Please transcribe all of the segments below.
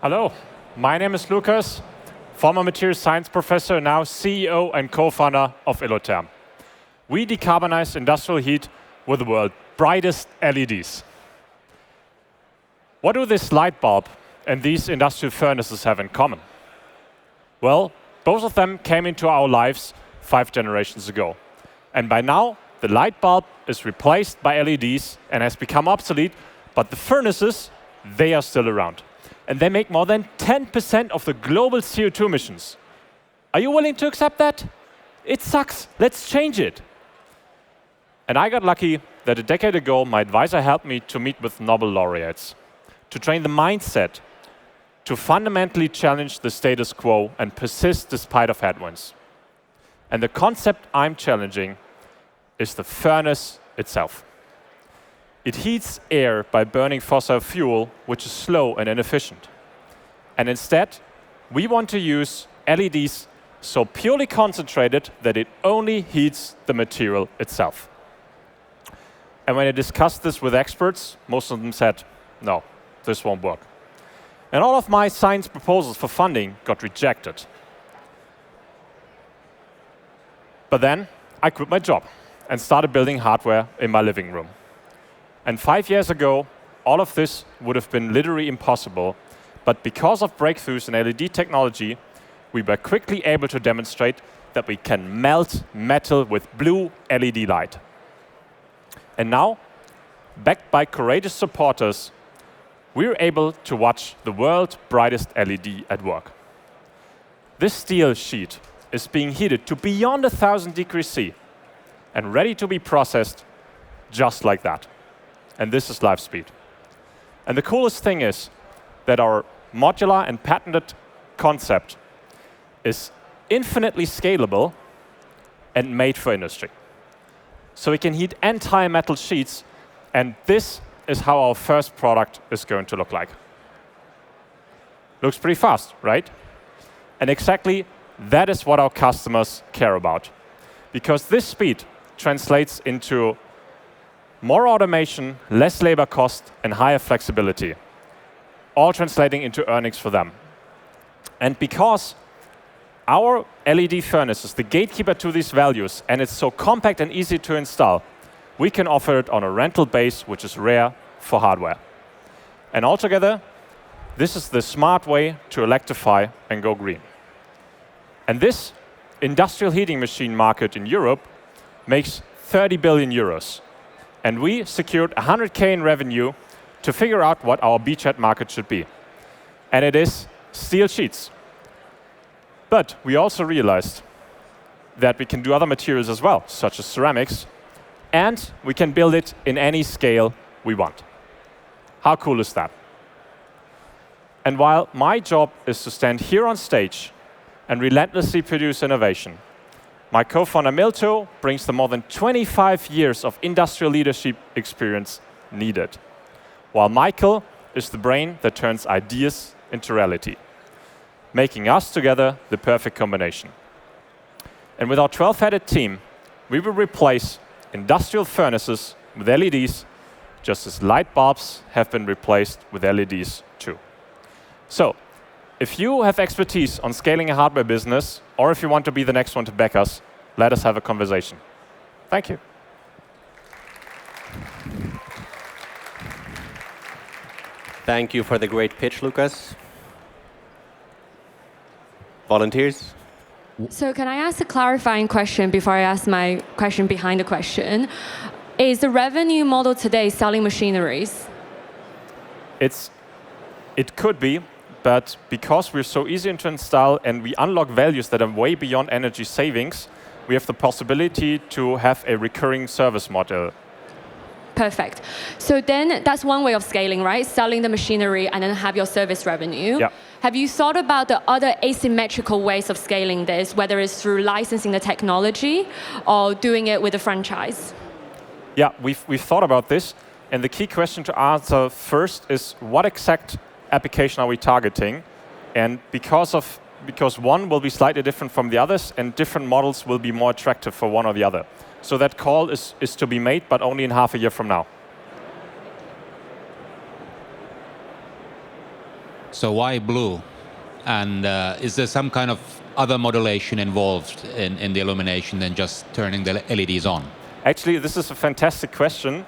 Hello, my name is Lukas, former material science professor, now CEO and co-founder of ILLUTHERM. We decarbonize industrial heat with the world's brightest LEDs. What do this light bulb and these industrial furnaces have in common? Well, both of them came into our lives 5 generations ago. And by now, the light bulb is replaced by LEDs and has become obsolete, but the furnaces, they are still around. And they make more than 10% of the global CO2 emissions. Are you willing to accept that? It sucks. Let's change it. And I got lucky that a decade ago, my advisor helped me to meet with Nobel laureates, to train the mindset, to fundamentally challenge the status quo and persist despite of headwinds. And the concept I'm challenging is the furnace itself. It heats air by burning fossil fuel, which is slow and inefficient. And instead, we want to use LEDs so purely concentrated that it only heats the material itself. And when I discussed this with experts, most of them said, no, this won't work. And all of my science proposals for funding got rejected. But then I quit my job and started building hardware in my living room. And 5 years ago, all of this would have been literally impossible. But because of breakthroughs in LED technology, we were quickly able to demonstrate that we can melt metal with blue LED light. And now, backed by courageous supporters, we're able to watch the world's brightest LED at work. This steel sheet is being heated to beyond 1,000 degrees C and ready to be processed just like that. And this is live speed. And the coolest thing is that our modular and patented concept is infinitely scalable and made for industry. So we can heat entire metal sheets, and this is how our first product is going to look like. Looks pretty fast, right? And exactly that is what our customers care about. Because this speed translates into more automation, less labor cost, and higher flexibility, all translating into earnings for them. And because our LED furnace is the gatekeeper to these values, and it's so compact and easy to install, we can offer it on a rental base, which is rare for hardware. And altogether, this is the smart way to electrify and go green. And this industrial heating machine market in Europe makes 30 billion euros. And we secured 100K in revenue to figure out what our beachhead market should be. And it is steel sheets. But we also realized that we can do other materials as well, such as ceramics, and we can build it in any scale we want. How cool is that? And while my job is to stand here on stage and relentlessly produce innovation, my co-founder Milto brings the more than 25 years of industrial leadership experience needed, while Michael is the brain that turns ideas into reality, making us together the perfect combination. And with our 12-headed team, we will replace industrial furnaces with LEDs, just as light bulbs have been replaced with LEDs too. So, if you have expertise on scaling a hardware business, or if you want to be the next one to back us, let us have a conversation. Thank you. Thank you for the great pitch, Lukas. Volunteers? So can I ask a clarifying question before I ask my question behind the question? Is the revenue model today selling machineries? It could be, but because we're so easy to install and we unlock values that are way beyond energy savings, we have the possibility to have a recurring service model. Perfect. So then that's one way of scaling, right? Selling the machinery and then have your service revenue. Yeah. Have you thought about the other asymmetrical ways of scaling this, whether it's through licensing the technology or doing it with a franchise? Yeah, we've thought about this. And the key question to answer first is what exact application are we targeting? And because one will be slightly different from the others and different models will be more attractive for one or the other. So that call is to be made, but only in half a year from now. So why blue? And is there some kind of other modulation involved in the illumination than just turning the LEDs on? Actually, this is a fantastic question.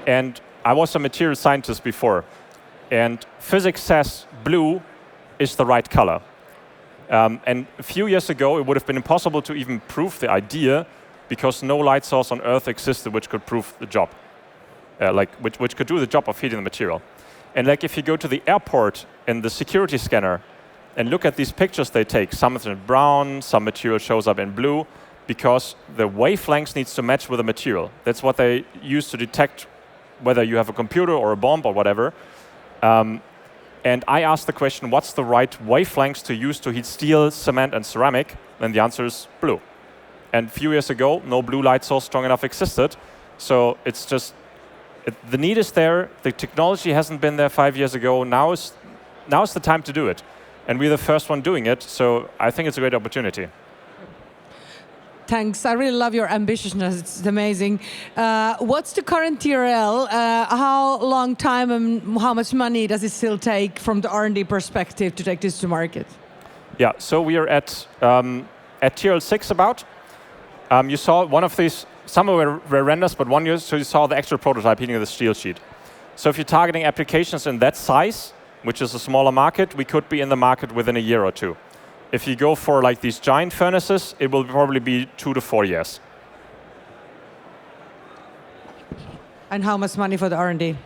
And I was a material scientist before. And physics says blue is the right color. And a few years ago, it would have been impossible to even prove the idea because no light source on Earth existed which could prove the job, which could do the job of heating the material. And like if you go to the airport in the security scanner and look at these pictures they take, some is in brown, some material shows up in blue, because the wavelengths needs to match with the material. That's what they use to detect whether you have a computer or a bomb or whatever. And I asked the question, what's the right wavelengths to use to heat steel, cement, and ceramic? And the answer is blue. And a few years ago, no blue light source strong enough existed. So it's just, the need is there. The technology hasn't been there 5 years ago. Now is the time to do it. And we're the first one doing it. So I think it's a great opportunity. Thanks. I really love your ambitiousness. It's amazing. What's the current TRL? How long time and how much money does it still take from the R&D perspective to take this to market? Yeah, so we are at TRL 6 about. You saw one of these, some were renders, but so you saw the actual prototype heating of the steel sheet. So if you're targeting applications in that size, which is a smaller market, we could be in the market within a year or two. If you go for like these giant furnaces, it will probably be 2 to 4 years. And how much money for the R&D?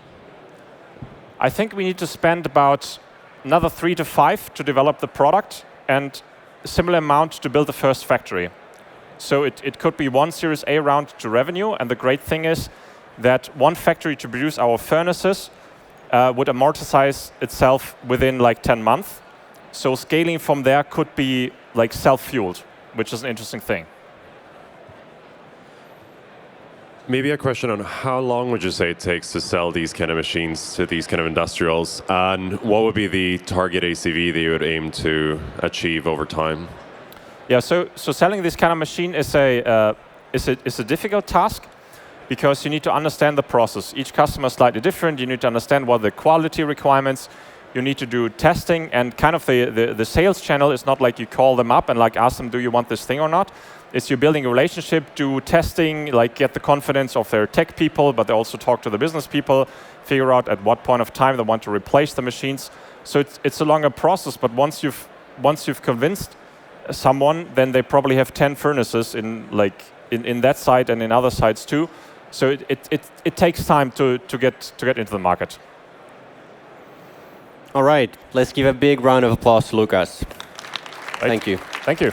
I think we need to spend about another 3 to 5 to develop the product and a similar amount to build the first factory. So it could be one Series A round to revenue, and the great thing is that one factory to produce our furnaces would amortize itself within like 10 months. So scaling from there could be like self-fueled, which is an interesting thing. Maybe a question on how long would you say it takes to sell these kind of machines to these kind of industrials, and what would be the target ACV that you would aim to achieve over time? Yeah, so selling this kind of machine is a difficult task because you need to understand the process. Each customer is slightly different. You need to understand what the quality requirements. You need to do testing, and kind of the sales channel is not like you call them up and like ask them, do you want this thing or not? It's you're building a relationship, do testing, like get the confidence of their tech people, but they also talk to the business people, figure out at what point of time they want to replace the machines. So it's a longer process, but once you've convinced someone, then they probably have 10 furnaces in that site and in other sites too. So it takes time to get into the market. All right, let's give a big round of applause to Lukas. Right. Thank you. Thank you.